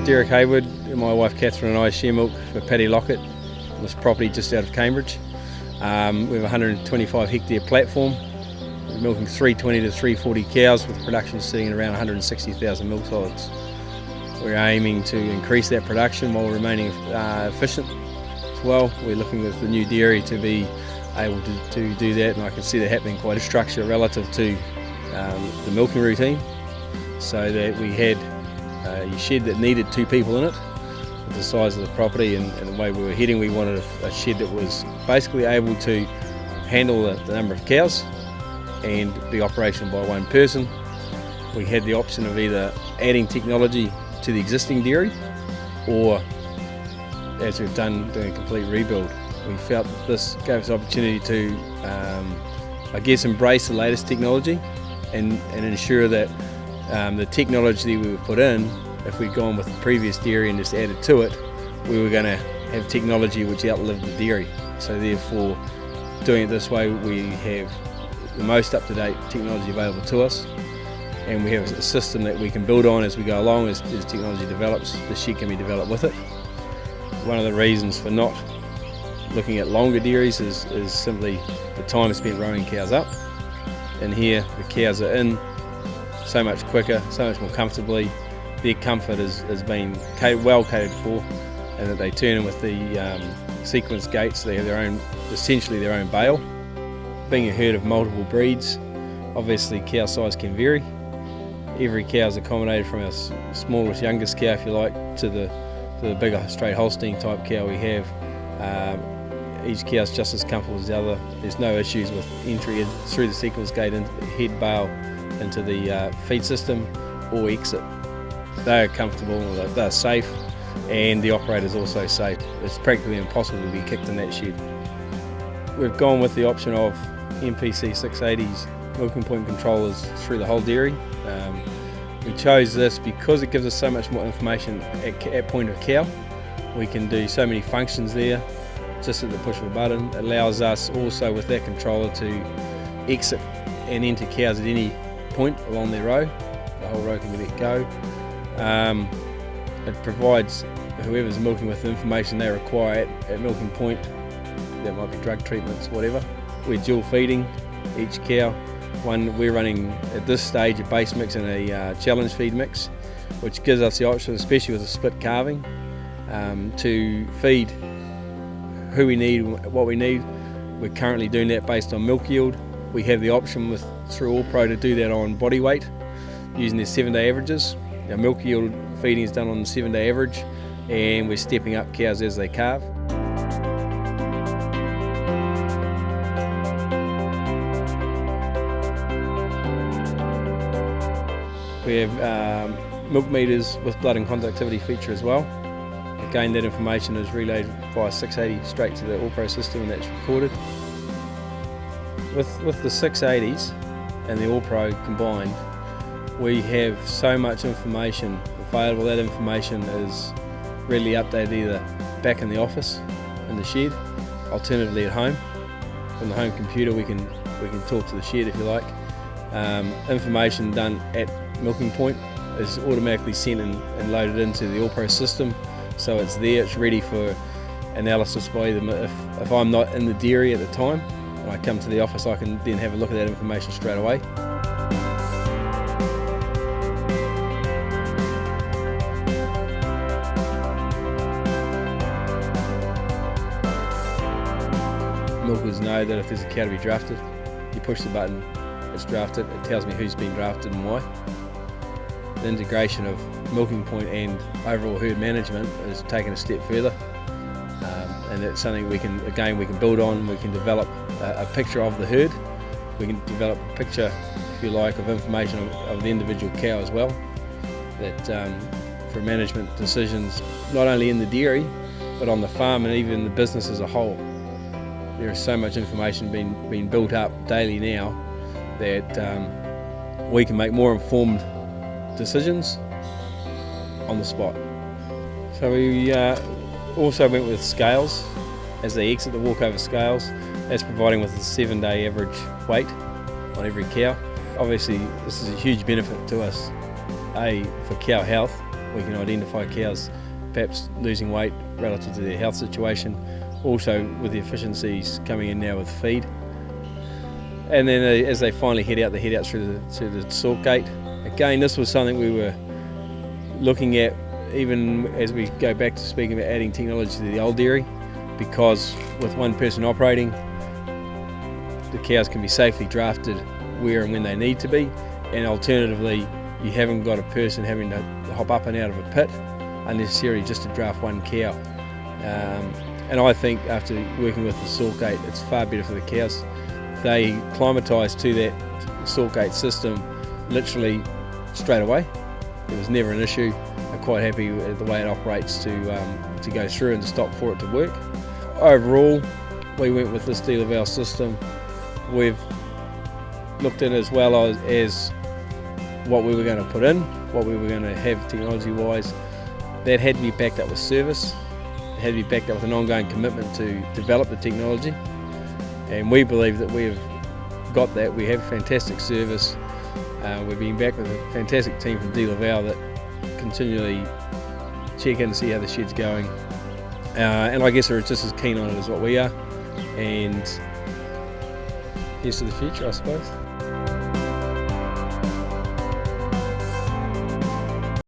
Derek Haywood, my wife Catherine and I share milk for Paddy Lockett on this property just out of Cambridge. We have a 125 hectare platform. We're milking 320 to 340 cows with production sitting at around 160,000 milk solids. We're aiming to increase that production while remaining efficient as well. We're looking with the new dairy to be able to do that, and I can see that happening quite a structure relative to the milking routine, so that we had a shed that needed 2 people in it. With the size of the property and the way we were heading, we wanted a shed that was basically able to handle the number of cows and be operational by 1 person. We had the option of either adding technology to the existing dairy, or, as we've done, doing a complete rebuild. We felt that this gave us the opportunity to, embrace the latest technology and ensure that the technology we would put in, if we'd gone with the previous dairy and just added to it, we were going to have technology which outlived the dairy. So therefore, doing it this way, we have the most up-to-date technology available to us, and we have a system that we can build on as we go along. As technology develops, the shed can be developed with it. One of the reasons for not looking at longer dairies is simply the time spent rowing cows up. And here the cows are in so much quicker, so much more comfortably. Their comfort has been well catered for, and that they turn in with the sequence gates. They have essentially their own bale. Being a herd of multiple breeds, obviously cow size can vary. Every cow is accommodated, from our smallest, youngest cow, if you like, to the bigger straight Holstein type cow we have. Each cow is just as comfortable as the other. There's no issues with entry through the sequence gate and head bale into the feed system or exit. They're comfortable, they're safe, and the operator's also safe. It's practically impossible to be kicked in that shed. We've gone with the option of MPC 680's milking point controllers through the whole dairy. We chose this because it gives us so much more information at point of cow. We can do so many functions there just at the push of a button. It allows us also with that controller to exit and enter cows at any point along their row. The whole row can be let go. It provides whoever's milking with the information they require at milking point. That might be drug treatments, whatever. We're dual feeding each cow. We're running at this stage a base mix and a challenge feed mix, which gives us the option, especially with a split calving, to feed who we need, what we need. We're currently doing that based on milk yield. We have the option through AllPro to do that on body weight using their 7-day averages. Our milk yield feeding is done on the 7-day average, and we're stepping up cows as they calve. We have milk meters with blood and conductivity feature as well. Again, that information is relayed via 680 straight to the AllPro system, and that's recorded. With the 680s and the AllPro combined, we have so much information available. That information is readily updated either back in the office, in the shed, alternatively at home. From the home computer we can talk to the shed if you like. Information done at milking point is automatically sent and loaded into the AllPro system, so it's there, it's ready for analysis by them. If I'm not in the dairy at the time and I come to the office, I can then have a look at that information straight away. Milkers know that if there's a cow to be drafted, you push the button, it's drafted, it tells me who's been drafted and why. The integration of milking point and overall herd management is taken a step further, and it's something we can build on. We can develop a picture of the herd. We can develop a picture, if you like, of information of the individual cow as well, that for management decisions, not only in the dairy, but on the farm and even the business as a whole. There is so much information being built up daily now that we can make more informed decisions on the spot. So we also went with scales as they exit the walkover scales. That's providing with a 7-day average weight on every cow. Obviously this is a huge benefit to us, A, for cow health, We can identify cows perhaps losing weight relative to their health situation, also with the efficiencies coming in now with feed. And then as they finally head out through the sort gate. Again, this was something we were looking at even as we go back to speaking about adding technology to the old dairy, because with one person operating, the cows can be safely drafted where and when they need to be, and alternatively you haven't got a person having to hop up and out of a pit unnecessarily just to draft one cow. And I think after working with the sort gate, it's far better for the cows. They acclimatise to that sort gate system literally straight away. It was never an issue. I'm quite happy with the way it operates to go through and to stop for it to work. Overall, we went with this DeLaval system. We've looked at it as well as what we were going to put in, what we were going to have technology-wise. That had to be backed up with service. It had to be backed up with an ongoing commitment to develop the technology. And we believe that we have got that. We have fantastic service. We've been back with a fantastic team from DeLaval that continually check in to see how the shed's going. And I guess they're just as keen on it as what we are. And here's to the future, I suppose.